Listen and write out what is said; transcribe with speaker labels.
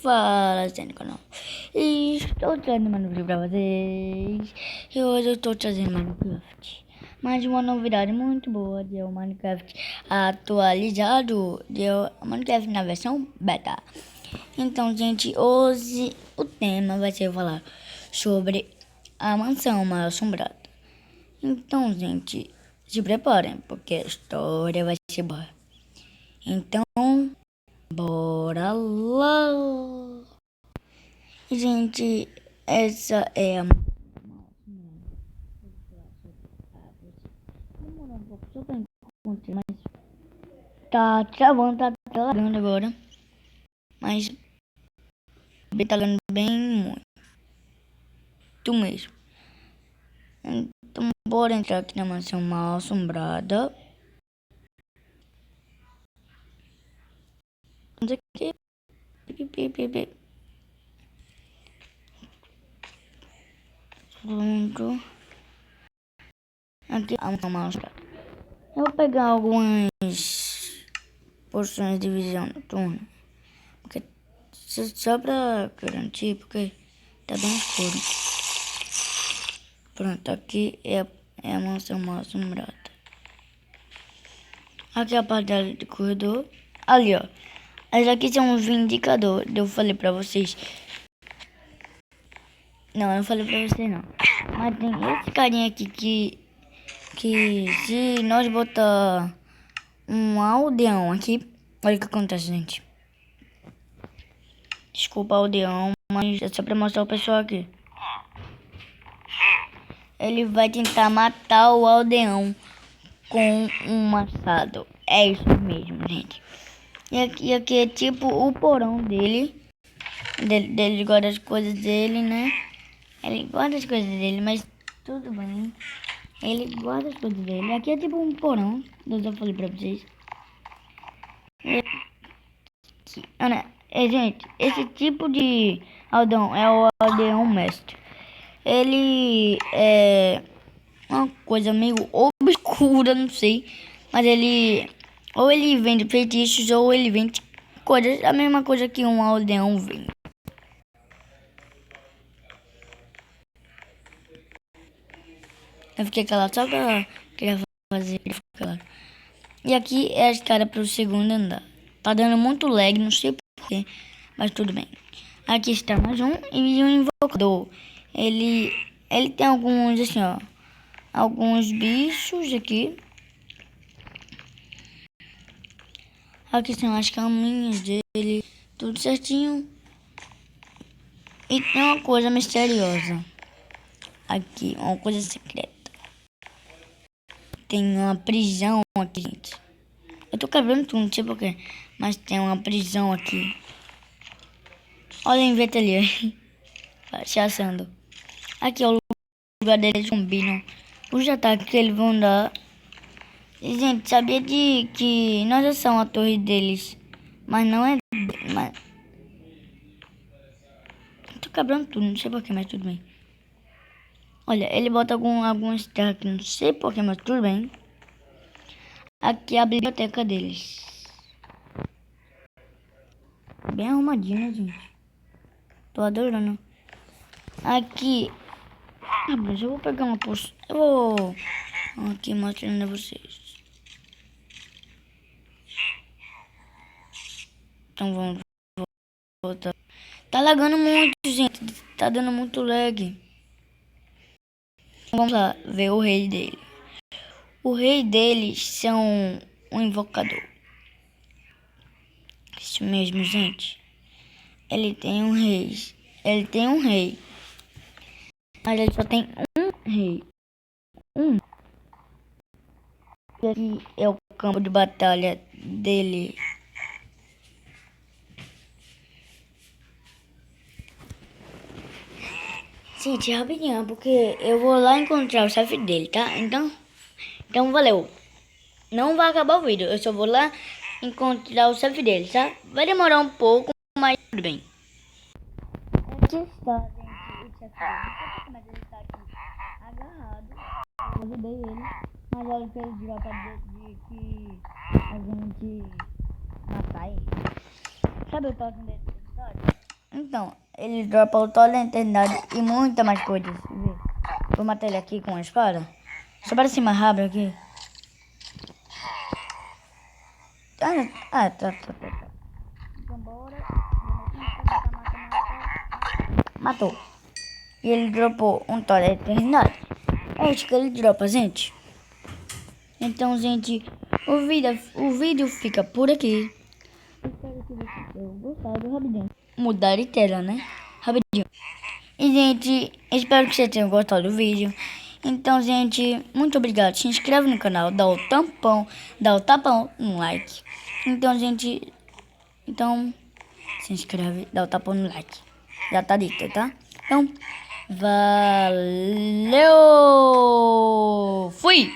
Speaker 1: Fala, gente do canal. E estou trazendo mais um vídeo pra vocês. E hoje eu estou trazendo Minecraft. Mais uma novidade muito boa de o Minecraft atualizado. De o Minecraft na versão beta. Então, gente, hoje o tema vai ser falar sobre a mansão mal assombrada. Então, gente, se preparem, porque a história vai ser boa. Então, bora lá! Gente, essa é a... Demorou um pouco só pra encontrar, mas tá travando, tá lagando agora. Mas tá lagando bem muito mesmo. Então, bora entrar aqui na mansão mal assombrada. Vamos aqui. Pronto. Aqui a mansão mal assombrada. Eu vou pegar algumas porções de visão noturna. Porque, só pra garantir, porque tá bem escuro. Pronto, aqui é a mansão mal assombrada. Aqui é a parte do corredor. Ali, ó. Mas aqui são os indicadores. Eu falei pra vocês. Não, eu não falei pra vocês não. Mas tem esse carinha aqui que se nós botar um aldeão aqui, olha o que acontece, gente. Desculpa, aldeão, mas é só pra mostrar o pessoal aqui. Ele vai tentar matar o aldeão com um machado. É isso mesmo, gente. E aqui é tipo o porão dele. Ele guarda as coisas dele, né? Ele guarda as coisas dele, mas tudo bem. Ele guarda as coisas dele. Aqui é tipo um porão. Eu já falei pra vocês. Gente, esse tipo de aldeão é o aldeão mestre. Ele é uma coisa meio obscura, não sei. Mas ele... ou ele vende feitiços ou ele vende coisas. A mesma coisa que um aldeão vende. Eu fiquei calado só pra queria fazer ele ficar calado. E aqui é a escada pro segundo andar. Tá dando muito lag, não sei porquê, mas tudo bem. Aqui está mais um e um invocador. Ele tem alguns assim, ó. Alguns bichos aqui. Aqui são as caminhas dele. Tudo certinho. E tem uma coisa misteriosa. Aqui, uma coisa secreta. Tem uma prisão aqui, gente. Eu tô quebrando tudo, não sei porquê. Mas tem uma prisão aqui. Olha o invento ali. Se assando. Aqui é o lugar deles combinam. Os ataques que eles vão dar. E, gente, sabia de que nós já somos a torre deles. Mas não é... Mas... tô quebrando tudo, não sei porquê, mas tudo bem. Olha, ele bota algumas terras aqui, não sei porquê, mas tudo bem. Aqui é a biblioteca deles. Bem arrumadinho, né, gente? Tô adorando. Aqui... ah, mas eu vou pegar uma poção. Eu vou... aqui mostrando a vocês. Então vamos voltar. Tá lagando muito, gente. Tá dando muito lag. Vamos lá ver o rei dele. O rei deles são um invocador. Isso mesmo, gente. Ele tem um rei. Ele tem um rei. Mas ele só tem um rei. Um. E aqui é o campo de batalha dele. Gente, rapidinho, porque eu vou lá encontrar o chefe dele, tá? Então valeu. Não vai acabar o vídeo, eu só vou lá encontrar o chefe dele, tá? Vai demorar um pouco, mas tudo bem. Aqui está, gente, o chefe dele. Mas ele está aqui agarrado. Eu ajudei ele, mas olha que ele virou pra dizer que a gente matar ele. Sabe o totem dele? Então, ele dropa o toda a eternidade e muita mais coisas. Vê. Vou matar ele aqui com a espada. Só para cima rápido aqui. Tá. Então bora. Matou. E ele dropou um toda a eternidade. É isso que ele dropa, gente. Então, gente, o vídeo fica por aqui. Espero que vocês tenham gostado. Rapidinho. Mudar de tela, né? Rapidinho. E, gente, espero que vocês tenham gostado do vídeo. Então, gente, muito obrigado. Se inscreve no canal, dá o tapão no like. Então, gente, se inscreve, dá o tapão no like. Já tá dito, tá? Então, valeu! Fui!